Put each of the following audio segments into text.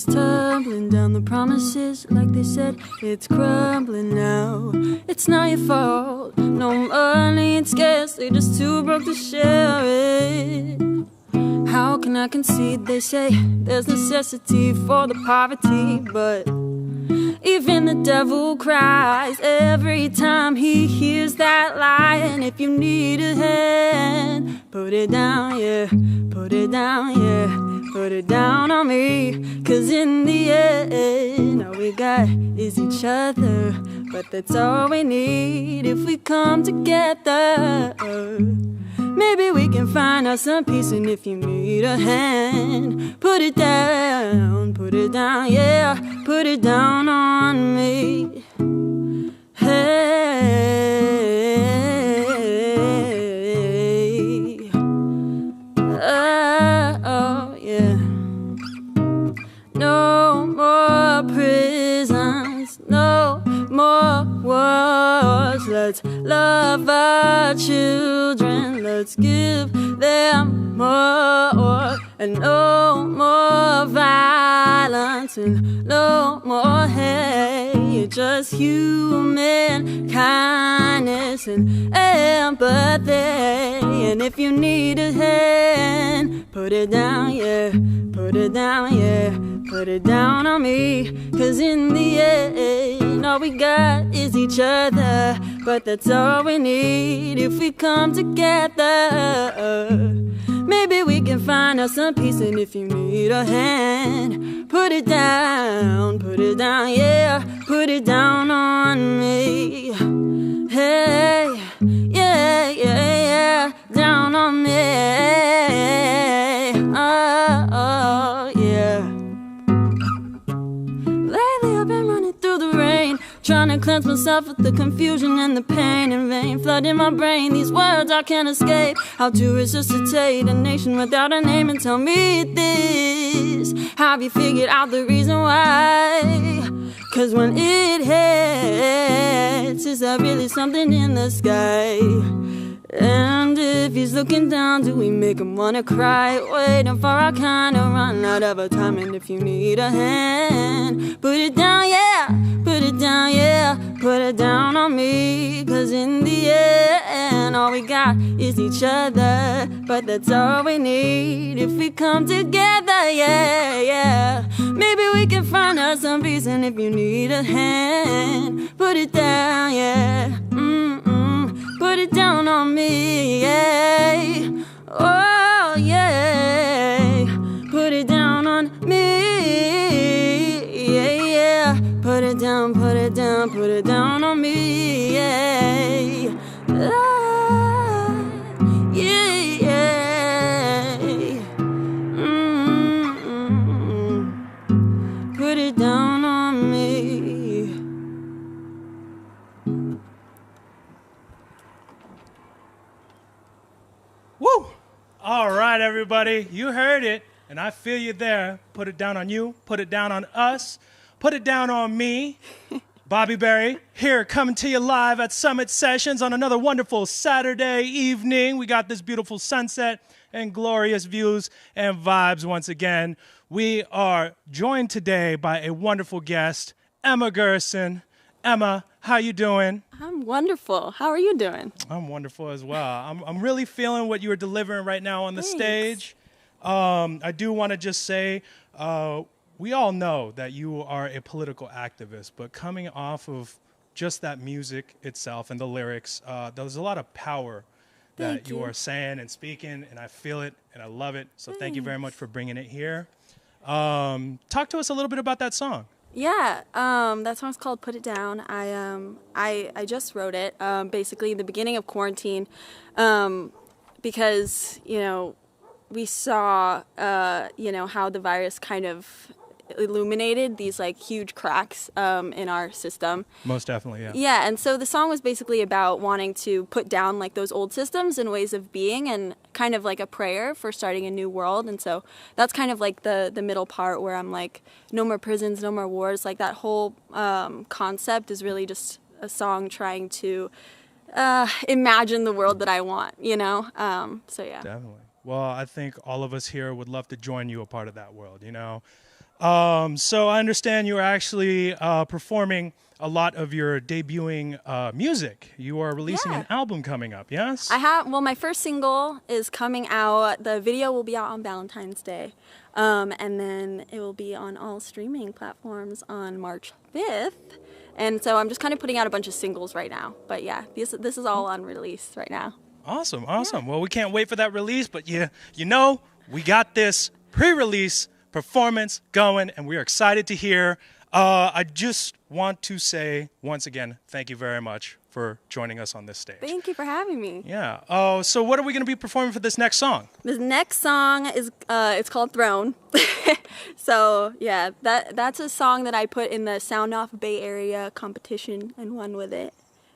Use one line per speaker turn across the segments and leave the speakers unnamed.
is tumbling down, the promises like they said, it's crumbling now. It's not your fault, no money and scarcely, just too broke to share it. How can I concede? They say there's necessity for the poverty, but even the devil cries every time he hears that lie. And if you need a hand, put it down, yeah, put it down, yeah, put it down on me. Cause in the end, all we got is each other, but that's all we need. If we come together, maybe we can find out some peace. And if you need a hand, put it down, yeah, put it down on me. Hey, oh yeah. No more prisons, no more wars. Let's love our children, let's give them more. And no more violence and no more hate, just human kindness and empathy. And if you need a hand, put it down, yeah, put it down, yeah, put it down on me. Cause in the end, all we got is each other, but that's all we need. If we come together, maybe we can find us some peace. And if you need a hand, put it down, yeah, put it down on me. Hey, yeah, yeah, yeah, down on me. Oh, yeah. Lately I've been running through the rain, trying to cleanse myself of the confusion and the pain in vain. Flooding my brain, these words I can't escape. How to resuscitate a nation without a name. And tell me this, have you figured out the reason why? Cause when it hits, is there really something in the sky? And if he's looking down, do we make him wanna cry? Waiting for our kind to run out of our time. And if you need a hand, put it down, yeah, put it down, yeah, put it down on me. Cause in the end, all we got is each other, but that's all we need. If we come together, yeah, yeah, maybe we can find us some peace. And if you need a hand, put it down, yeah, put it down on me, yeah. Oh, yeah. Put it down on me, yeah, yeah. Put it down, put it down, put it down on me, yeah. Ah, yeah, yeah. Put it down on me.
Woo! All right, everybody, you heard it, and I feel you there. Put it down on you, put it down on us, put it down on me. Bobby Berry here, coming to you live at Summit Sessions on another wonderful Saturday evening. We got this beautiful sunset and glorious views and vibes once again. We are joined today by a wonderful guest, Emma Gerson. Emma, how you doing?
I'm wonderful. How are you doing?
I'm wonderful as well. I'm really feeling what you are delivering right now on the
Thanks.
stage. I do want to just say, we all know that you are a political activist, but coming off of just that music itself and the lyrics, there's a lot of power that you are saying and speaking, and I feel it and I love it. So thank you very much for bringing it here. Talk to us a little bit about that song.
Yeah, that song's called "Put It Down." I just wrote it basically in the beginning of quarantine, because we saw how the virus kind of illuminated these like huge cracks in our system.
Most definitely, yeah.
Yeah, and so the song was basically about wanting to put down like those old systems and ways of being, and kind of like a prayer for starting a new world. And so that's kind of like the middle part where I'm like, no more prisons, no more wars. Like that whole concept is really just a song trying to imagine the world that I want, So yeah.
Definitely. Well, I think all of us here would love to join you a part of that world, So I understand you are actually performing a lot of your debuting music. You are releasing an album coming up, yes?
Well, my first single is coming out. The video will be out on Valentine's Day. And then it will be on all streaming platforms on March 5th. And so I'm just kind of putting out a bunch of singles right now. But yeah, this is all on release right now.
Awesome. Yeah. Well, we can't wait for that release, but you know, we got this pre-release performance going, and we're excited to hear. I just want to say once again, thank you very much for joining us on this stage.
Thank you for having me.
Yeah. So what are we going to be performing for this next song?
This next song is it's called Throne. So yeah, that's a song that I put in the Sound Off Bay Area competition and won with it,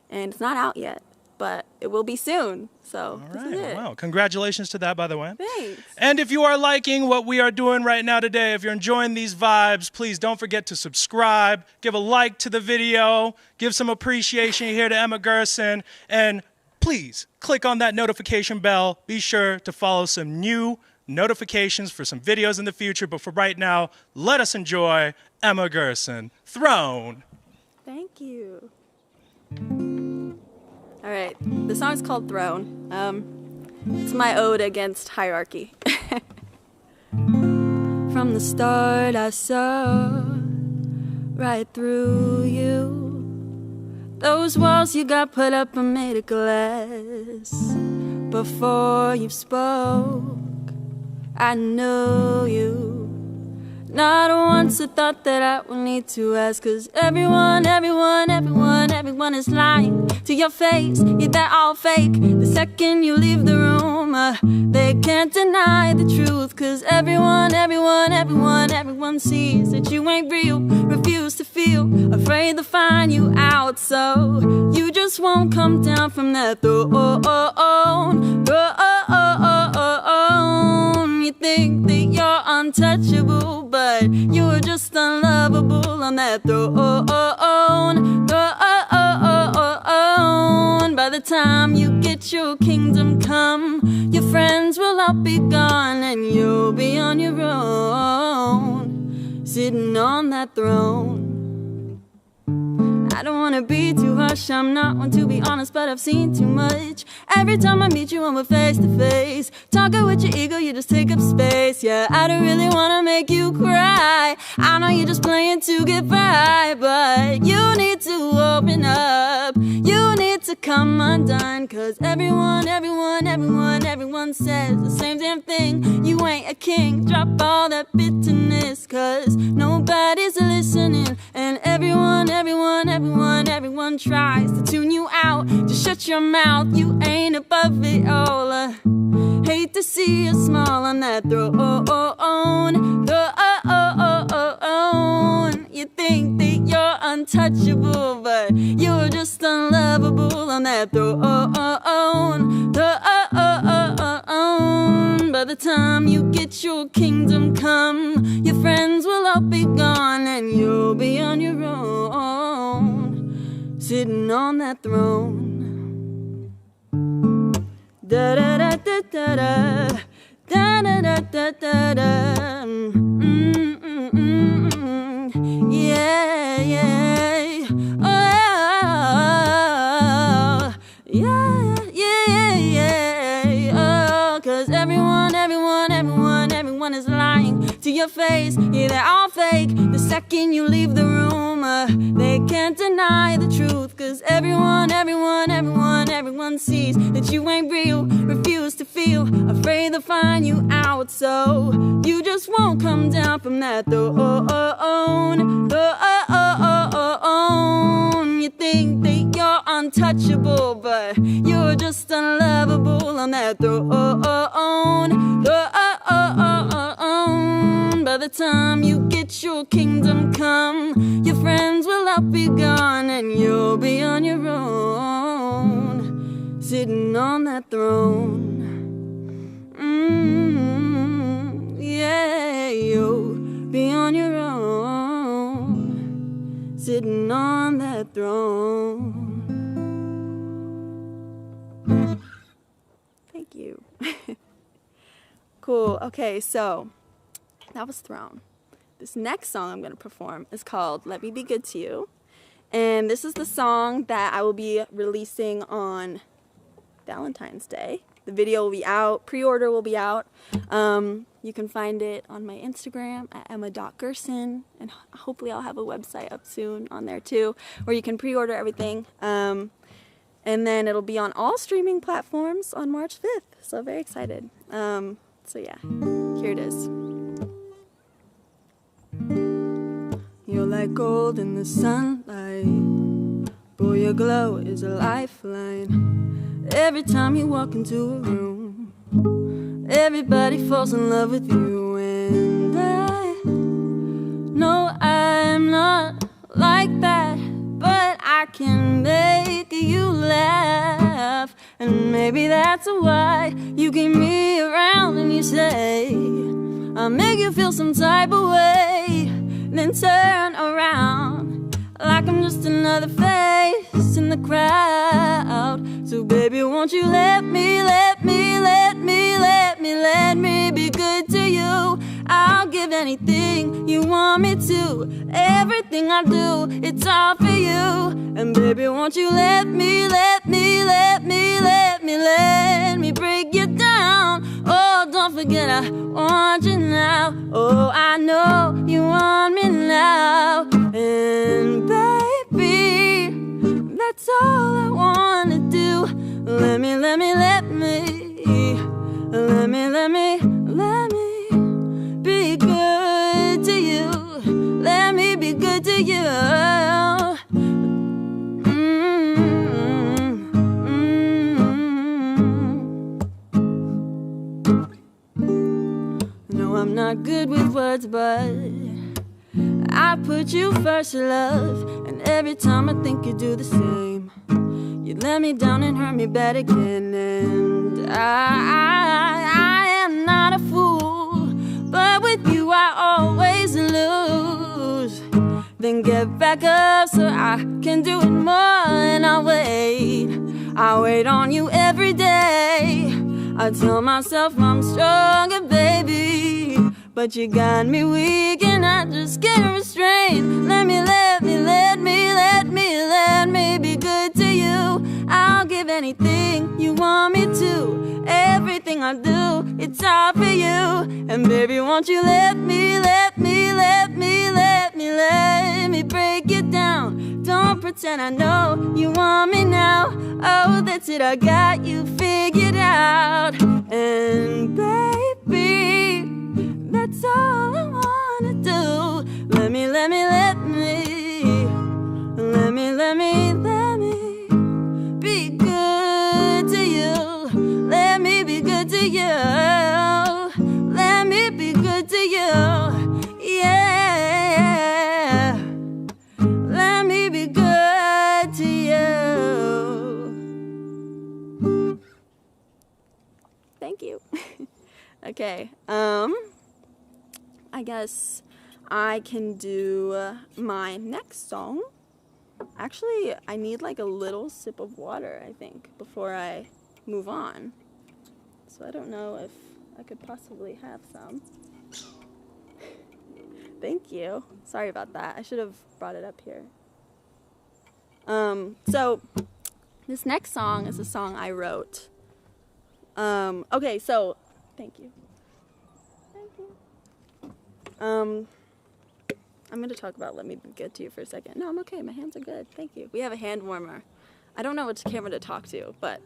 and it's not out yet, but it will be soon. So
all
this
right.
is it.
Wow. Congratulations to that, by the way.
Thanks.
And if you are liking what we are doing right now today, if you're enjoying these vibes, please don't forget to subscribe, give a like to the video, give some appreciation here to Emma Gerson, and please click on that notification bell. Be sure to follow some new notifications for some videos in the future. But for right now, let us enjoy Emma Gerson, Throne.
Thank you. All right, the song's called Throne. It's my ode against hierarchy. From the start I saw right through you. Those walls you got put up are made of glass. Before you spoke, I knew you. Not once I thought that I would need to ask, 'cause everyone is lying to your face. Yeah, they're all fake. The second you leave the room, they can't deny the truth. 'Cause everyone sees that you ain't real. Refuse to feel, afraid they'll find you out. So you just won't come down from that throne. You think that you're untouchable, but you're just unlovable on that throne. By the time you get your kingdom come, your friends will all be gone, and you'll be on your own, sitting on that throne. I don't wanna be too harsh, I'm not one to be honest, but I've seen too much. Every time I meet you, I'm face to face. Talking with your ego, you just take up space. Yeah, I don't really wanna make you cry. I know you're just playing to get by, but you need to open up. You need to come undone, 'cause everyone says the same damn thing. You ain't a king, drop all that bitterness, 'cause nobody's listening. And everyone tries to tune you out. Just shut your mouth, you ain't above it all. Hate to see you small on that throne. You think that you're untouchable, but you're just unlovable on that throne. By the time you get your kingdom come, your friends will all be gone, and you'll be on your own, sitting on that throne. Da da da da da da da da da da da. Yeah, yeah. Oh, yeah, yeah, yeah. Oh, 'cause everyone is lying to your face. Yeah, they're all fake. The second you leave the room, they can't deny the truth. 'Cause everyone sees that you ain't real. Refuse to feel, afraid they'll find you out. So you just won't come down from that throne. You think that you're untouchable, but you're just unlovable on that throne. By the time you get your kingdom come, your friends will all be gone, and you'll be on your own, sitting on that throne. Yeah, you'll be on your own, sitting on that throne. Thank you. Cool. Okay, so that was Throne. this next song I'm going to perform is called Let Me Be Good to You. And this is the song that I will be releasing on Valentine's Day. The video will be out. Pre-order will be out. You can find it on my Instagram at emma.gerson. And hopefully I'll have a website up soon on there too, where you can pre-order everything. And then it'll be on all streaming platforms on March 5th. So very excited. So yeah, here it is. You're like gold in the sunlight. Boy, your glow is a lifeline. Every time you walk into a room, everybody falls in love with you. And I know I'm not like that, but I can make you laugh. And maybe that's why you keep me around and you say I'll make you feel some type of way, then turn around like I'm just another face in the crowd. So baby, won't you let me be good to you. I'll give anything you want me to. Everything I do, it's all for you. And baby, won't you let me break you down. Oh, don't forget I want you now. Oh, I know you want me now. And baby, that's all I wanna do. Let me be good to you. Let me be good to you. No, I'm not good with words, but I put you first, love. And every time I think you do the same, you let me down and hurt me bad again. And I am not a fool, but with you I always lose. Then get back up so I can do it more. And I wait on you every day. I tell myself I'm stronger, baby, but you got me weak and I just can't restrain. Let me be good to you. I'll give anything you want me to. Everything I do, it's all for you. And baby, won't you let me break you down. Don't pretend I know you want me now. Oh, that's it, I got you figured out. And baby, that's all I wanna do. Let me be good to you. Let me be good to you. Let me be good to you. Yeah. Let me be good to you. Thank you. Okay. I guess I can do my next song. Actually, I need like a little sip of water, I think, before I move on. So I don't know if I could possibly have some. Thank you. Sorry about that. I should have brought it up here. So this next song is a song I wrote. Okay, so thank you. I'm going to talk about Let Me Be Good to You for a second. No, I'm okay. My hands are good. Thank you. We have a hand warmer. I don't know which camera to talk to, but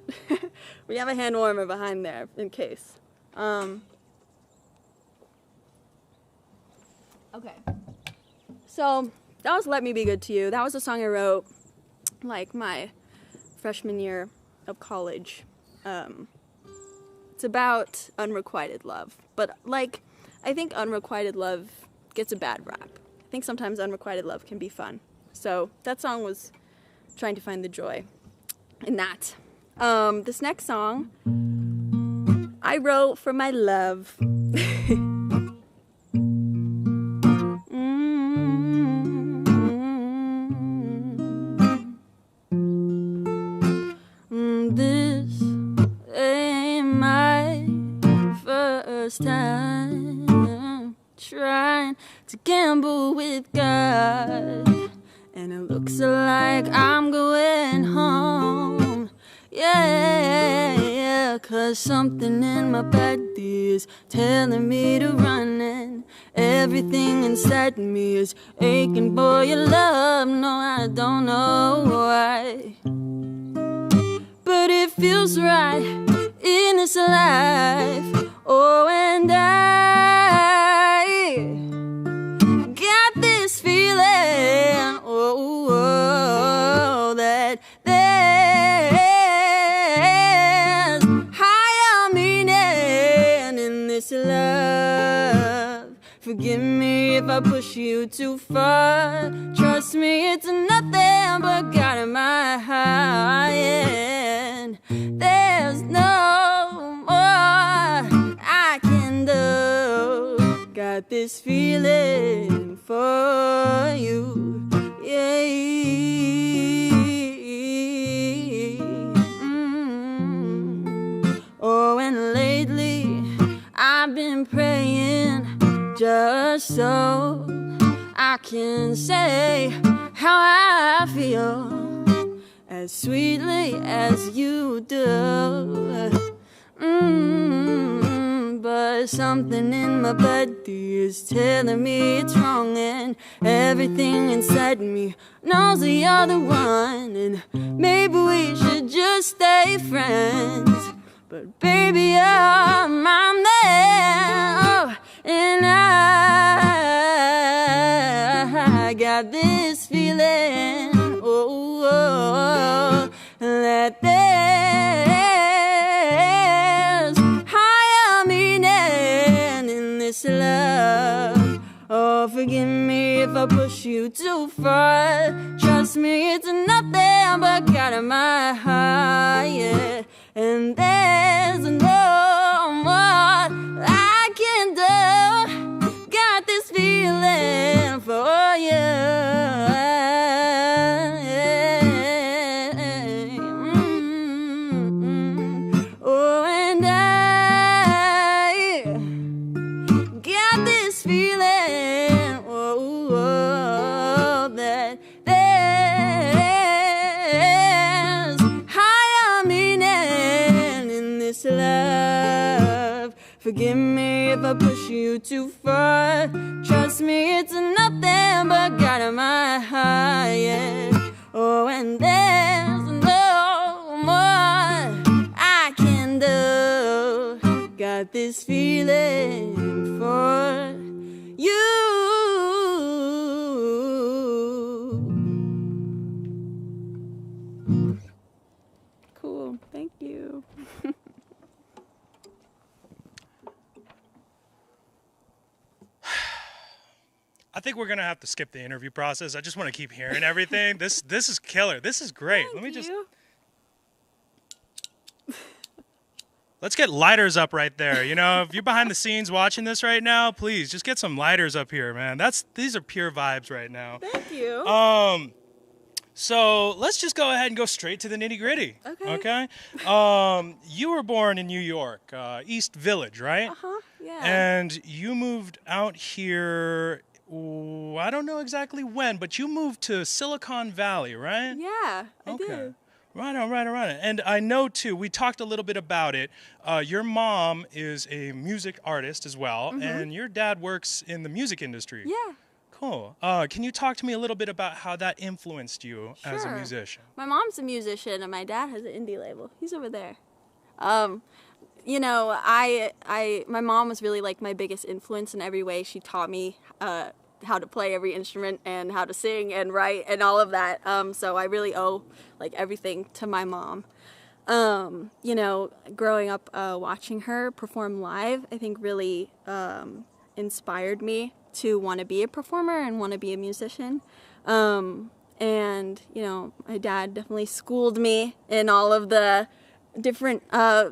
we have a hand warmer behind there in case. Okay. So that was Let Me Be Good to You. That was a song I wrote like my freshman year of college. It's about unrequited love. But like, I think unrequited love gets a bad rap. I think sometimes unrequited love can be fun. So that song was trying to find the joy in that. This next song I wrote for my love. This ain't my first time trying to get with God. And it looks like I'm going home. Yeah, 'cause something in my body is telling me to run, and everything inside me is aching for your love. No, I don't know why, but it feels right in this life. Oh, and I got this feeling, that there's higher meaning in this love. Forgive me if I push you too far. Trust me, it's nothing but God in my heart. And there's no more I can do. Got this feeling for you. Yeah. Oh, and lately I've been praying just so I can say how I feel as sweetly as you do. But something in my body is telling me it's wrong, and everything inside me knows that you're the one, and maybe we should just stay friends. But baby, you're my man. Oh, and I got this feeling, that there's higher meaning in this love. Oh, forgive me if I push you too far. Trust me, it's nothing but God in my heart, yeah. And there's no more I can do. Got this feeling for you. Oh, and I got this feeling, that there's higher meaning in this love. Forgive me if I push you too far. Trust me, it's nothing but God in my heart, yeah. Oh, and there's no more I can do. Got this feeling for you. Cool, thank you.
I think we're gonna have to skip the interview process. I just want to keep hearing everything. This is killer. This is great.
Thank you.
Let's get lighters up right there. You know, if you're behind the scenes watching this right now, please just get some lighters up here, man. These are pure vibes right now.
Thank you.
So let's just go ahead and go straight to the nitty gritty.
Okay.
You were born in New York, East Village, right?
Yeah.
And you moved out here. I don't know exactly when, but you moved to Silicon Valley, right?
Yeah, I did.
Right on. And I know, too, we talked a little bit about it. Your mom is a music artist as well, and your dad works in the music industry.
Yeah.
Cool. Can you talk to me a little bit about how that influenced you as a musician?
My mom's a musician, and my dad has an indie label. He's over there. You know, my mom was really like my biggest influence in every way. She taught me how to play every instrument and how to sing and write and all of that. So I really owe like everything to my mom. You know, growing up watching her perform live, I think really inspired me to want to be a performer and want to be a musician. And, you know, my dad definitely schooled me in all of the different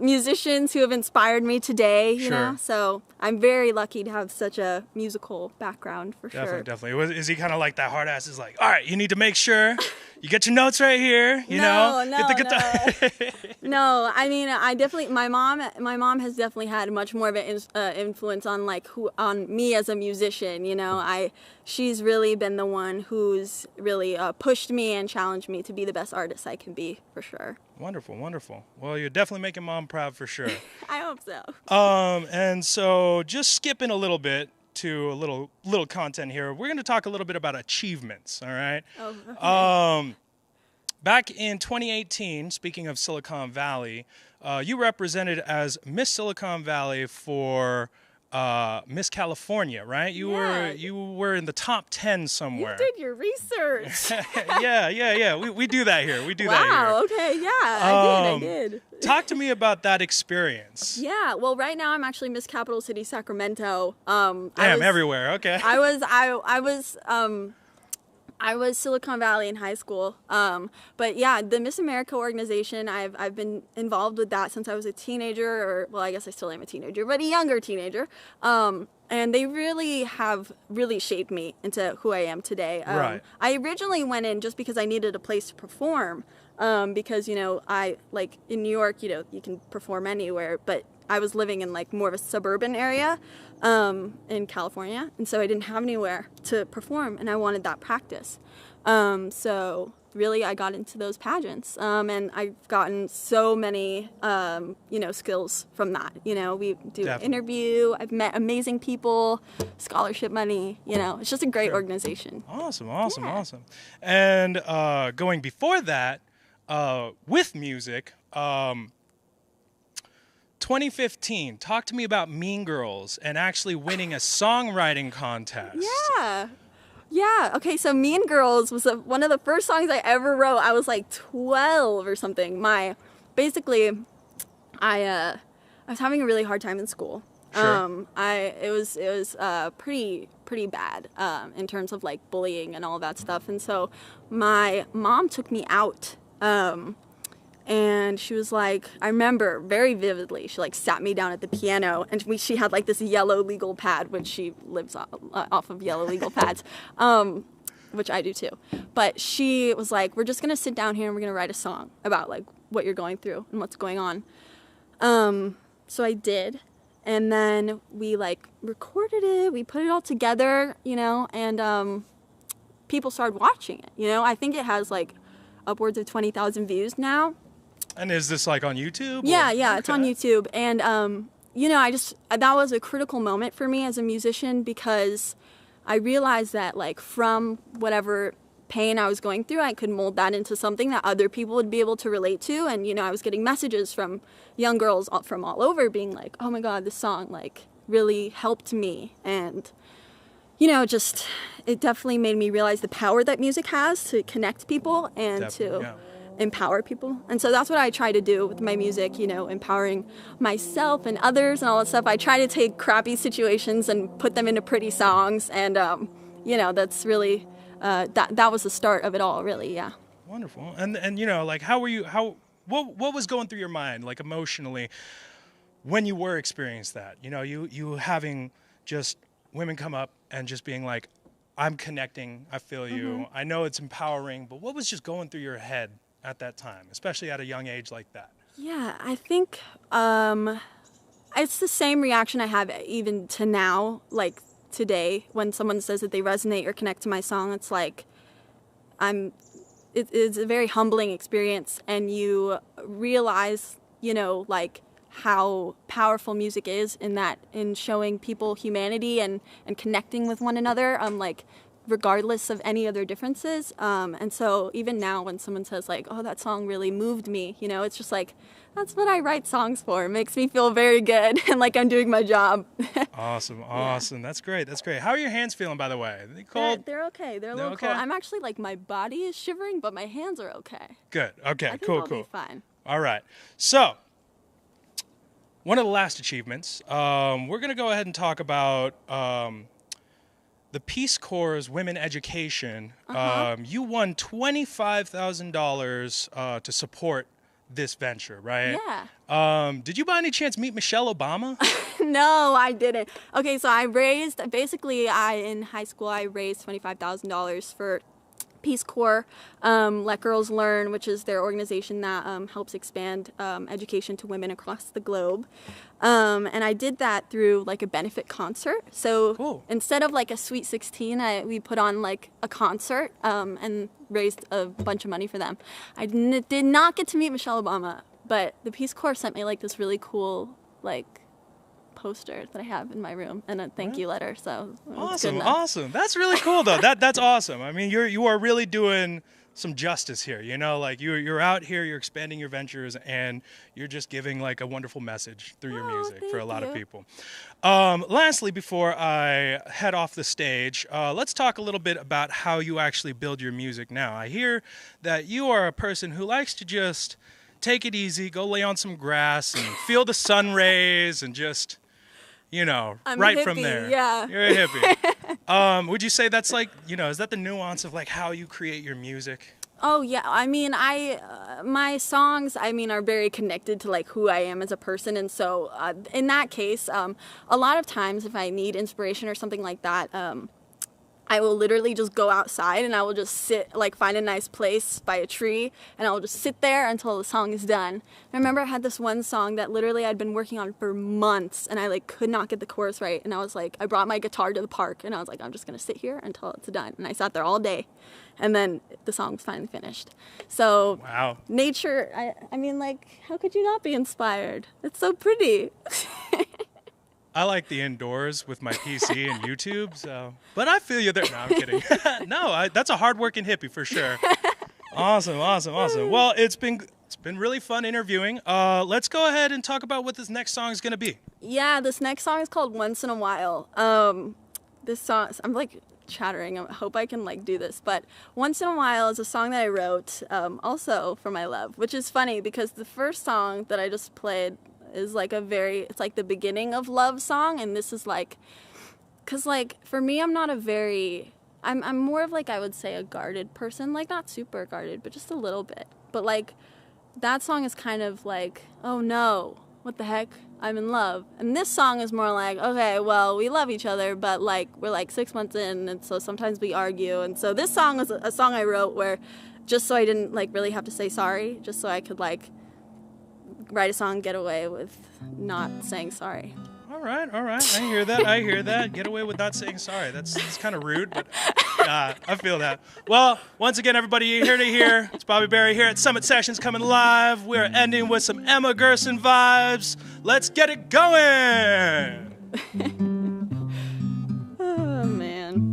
musicians who have inspired me today, you know? So I'm very lucky to have such a musical background for sure.
Definitely. Is he kind of like that hard ass? Is like, all right, you need to make sure you get your notes right here, you know?
Get the guitar. No, I mean, I definitely, my mom has definitely had much more of an influence on like on me as a musician. She's really been the one who's really pushed me and challenged me to be the best artist I can be, for sure.
Wonderful, wonderful. Well, you're definitely making mom proud for sure.
I hope so.
And so just skipping a little bit to a little content here, we're going to talk a little bit about achievements, all right?
Oh, okay.
Back in 2018, speaking of Silicon Valley, you represented as Miss Silicon Valley for Miss California, right? You were in the top 10 somewhere.
You did your research.
Yeah. We do that here.
Wow. Okay. Yeah, I did.
Talk to me about that experience.
Yeah. Well, right now I'm actually Miss Capital City Sacramento.
Everywhere. Okay.
I was Silicon Valley in high school. But yeah, the Miss America organization, I've been involved with that since I was a teenager, or, well, I guess I still am a teenager, but a younger teenager. And they really have shaped me into who I am today.
Right.
I originally went in just because I needed a place to perform. Because, I, like, in New York, you can perform anywhere, but I was living in, like, more of a suburban area in California, and so I didn't have anywhere to perform, and I wanted that practice. So really, I got into those pageants, and I've gotten so many, skills from that. We do an interview, I've met amazing people, scholarship money, it's just a great organization.
Awesome. And going before that, with music, 2015, talk to me about Mean Girls and actually winning a songwriting contest.
Yeah. Okay, so Mean Girls was one of the first songs I ever wrote. I was like 12 or something. I was having a really hard time in school.
Sure.
It was pretty bad in terms of like bullying and all that stuff. And so my mom took me out. And she was like, I remember very vividly, she like sat me down at the piano, and she had like this yellow legal pad, which she lives off of yellow legal pads, which I do too. But she was like, we're just going to sit down here and we're going to write a song about like what you're going through and what's going on. So I did. And then we like recorded it, we put it all together, and people started watching it. I think it has like upwards of 20,000 views now.
And is this like on YouTube?
Yeah, it's on YouTube. And, that was a critical moment for me as a musician, because I realized that like from whatever pain I was going through, I could mold that into something that other people would be able to relate to. And, I was getting messages from young girls from all over being like, oh my God, this song like really helped me. And, it definitely made me realize the power that music has to connect people and to empower people. And so that's what I try to do with my music, empowering myself and others and all that stuff. I try to take crappy situations and put them into pretty songs. And, that's really, that was the start of it all, really. Yeah.
Wonderful. And like, what was going through your mind, like emotionally, when you were experiencing that? You having just women come up and just being like, I'm connecting, I feel you,
Mm-hmm.
I know it's empowering, but what was just going through your head at that time, especially at a young age like that?
Yeah, I think it's the same reaction I have even to now, like today, when someone says that they resonate or connect to my song. It's like it's a very humbling experience, and you realize, like how powerful music is in showing people humanity and connecting with one another, like regardless of any other differences. And so even now when someone says like, oh, that song really moved me, it's just like, that's what I write songs for. It makes me feel very good and like I'm doing my job.
Awesome. Yeah. That's great. How are your hands feeling, by the way? Are they cold?
They're okay. They're a little cold. I'm actually like, my body is shivering, but my hands are okay.
Good. Okay.
I think
Cool.
I'll be fine.
All right. So one of the last achievements, we're going to go ahead and talk about the Peace Corps' women education. You won $25,000 to support this venture, right?
Yeah.
Did you by any chance meet Michelle Obama?
No, I didn't. Okay, so in high school, I raised $25,000 for Peace Corps, Let Girls Learn, which is their organization that helps expand education to women across the globe. And I did that through like a benefit concert. So
Cool.
Instead of like a Sweet 16, we put on like a concert and raised a bunch of money for them. I did not get to meet Michelle Obama, but the Peace Corps sent me like this really cool like poster that I have in my room and a thank you letter. So
Awesome. That's really cool though. That's awesome. I mean, you are really doing some justice here, you know, like you're out here, you're expanding your ventures, and you're just giving like a wonderful message through your music for a lot of people. Lastly, before I head off the stage, let's talk a little bit about how you actually build your music now. I hear that you are a person who likes to just take it easy, go lay on some grass and feel the sun rays and just, you know,
I'm
right
a hippie,
from there.
Yeah.
You're a hippie. Would you say that's like, you know, is that the nuance of like how you create your music?
Oh yeah, I mean, my songs, I mean, are very connected to like who I am as a person, and so in that case, a lot of times if I need inspiration or something like that, I will literally just go outside and I will just sit, like find a nice place by a tree, and I will just sit there until the song is done. I remember I had this one song that literally I'd been working on for months, and I like could not get the chorus right, and I was like, I brought my guitar to the park, and I was like, I'm just gonna sit here until it's done, and I sat there all day, and then the song was finally finished. So
Wow.
Nature, I mean, like, how could you not be inspired? It's so pretty.
I like the indoors with my PC and YouTube, so. But I feel you there. No, I'm kidding. No, that's a hardworking hippie for sure. Awesome. Well, it's been really fun interviewing. Let's go ahead and talk about what this next song is going to be.
Yeah, this next song is called Once in a While. This song, I'm like chattering. I hope I can like do this, but Once in a While is a song that I wrote also for my love, which is funny because the first song that I just played is like it's like the beginning of love song, and this is like, cause like for me, I'm more of like, I would say a guarded person, like not super guarded, but just a little bit. But like that song is kind of like, oh no, what the heck, I'm in love. And this song is more like, okay, well, we love each other, but like we're like 6 months in, and so sometimes we argue. And so this song was a song I wrote where just so I didn't like really have to say sorry, just so I could like write a song, get away with not saying sorry.
All right. I hear that. Get away with not saying sorry. That's kind of rude, but I feel that. Well, once again, everybody, you're here to hear. It's Bobby Berry here at Summit Sessions coming live. We're ending with some Emma Gerson vibes. Let's get it going.
Oh, man.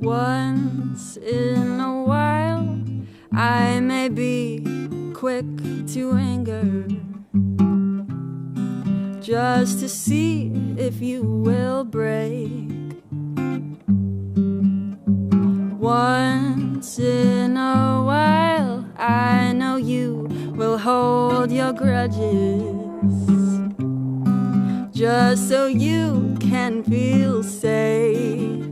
Once in a while, I may be quick to anger, just to see if you will break. Once in a while, I know you will hold your grudges, just so you can feel safe.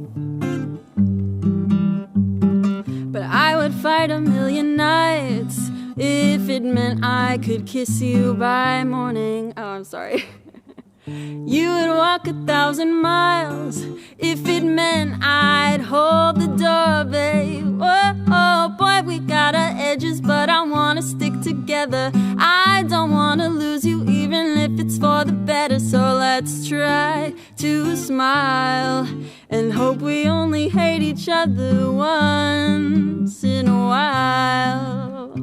But I would fight a million nights if it meant I could kiss you by morning. Oh, I'm sorry. You would walk 1,000 miles if it meant I'd hold the door, babe. Oh, boy, we got our edges, but I wanna stick together. I don't wanna lose you, even if it's for the better. So let's try to smile and hope we only hate each other once in a while.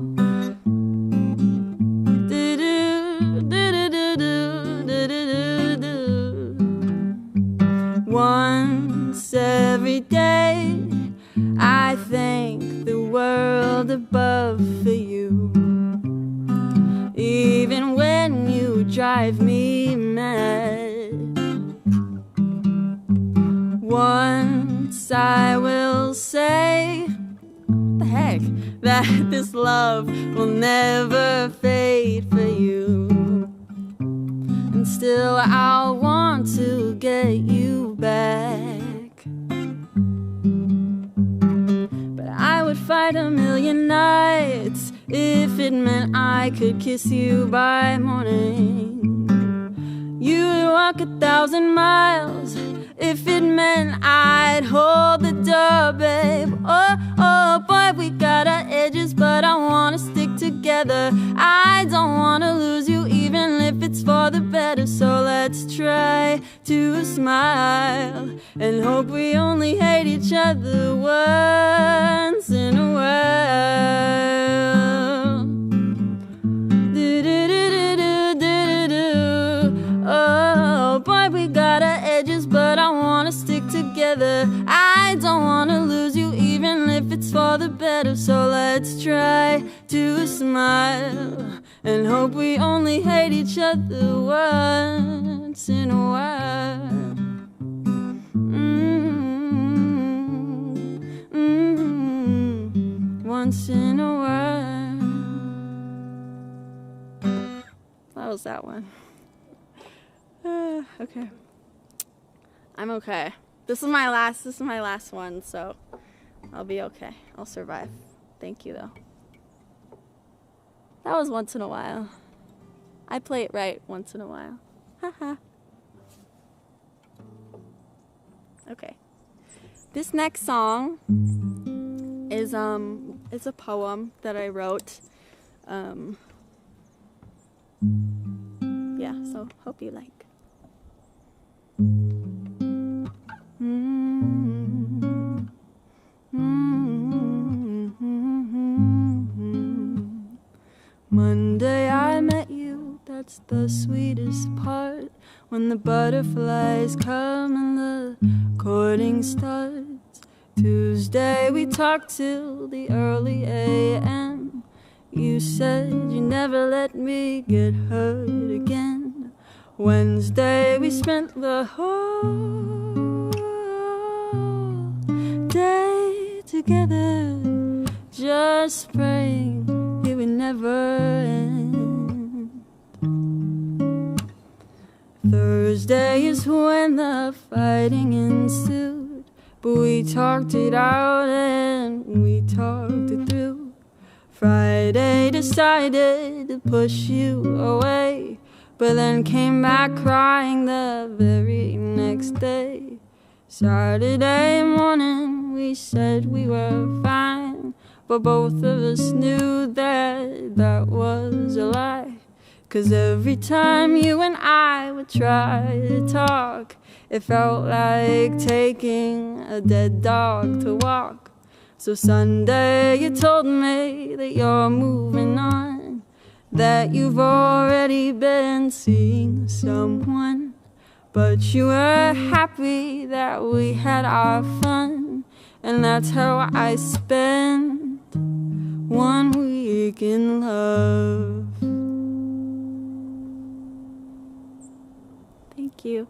Once every day, I thank the world above for you, even when you drive me mad. Once I will say, what the heck, that this love will never fade for you. And still I'll want to get you back. But I would fight a million nights if it meant I could kiss you by morning. You would walk 1,000 miles if it meant I'd hold the door, babe. Oh, oh, boy, we got our edges, but I wanna stick together. I don't wanna lose you, even if it's for the better. So let's try to smile and hope we only hate each other once in a while. Oh, boy, we got our edges, but I wanna stick together. I don't wanna lose you, even if it's for the better. So let's try to smile and hope we only hate each other once in a while. Once in a while. That was that one. Okay. I'm okay. This is my last one, so I'll be okay. I'll survive. Thank you, though. That was once in a while. I play it right once in a while. Haha. Okay. This next song is it's a poem that I wrote. Yeah, so hope you like. Monday I met you, that's the sweetest part. When the butterflies come and the courting starts. Tuesday we talked till the early a.m. You said you never let me get hurt again. Wednesday we spent the whole day together, just praying it would never end. Thursday is when the fighting ensued, but we talked it out and we talked it through. Friday decided to push you away, but then came back crying the very next day. Saturday morning we said we were fine, but both of us knew that that was a lie. 'Cause every time you and I would try to talk, it felt like taking a dead dog to walk. So Sunday you told me that you're moving on, that you've already been seeing someone, but you were happy that we had our fun. And that's how I spent 1 week in love. Thank you.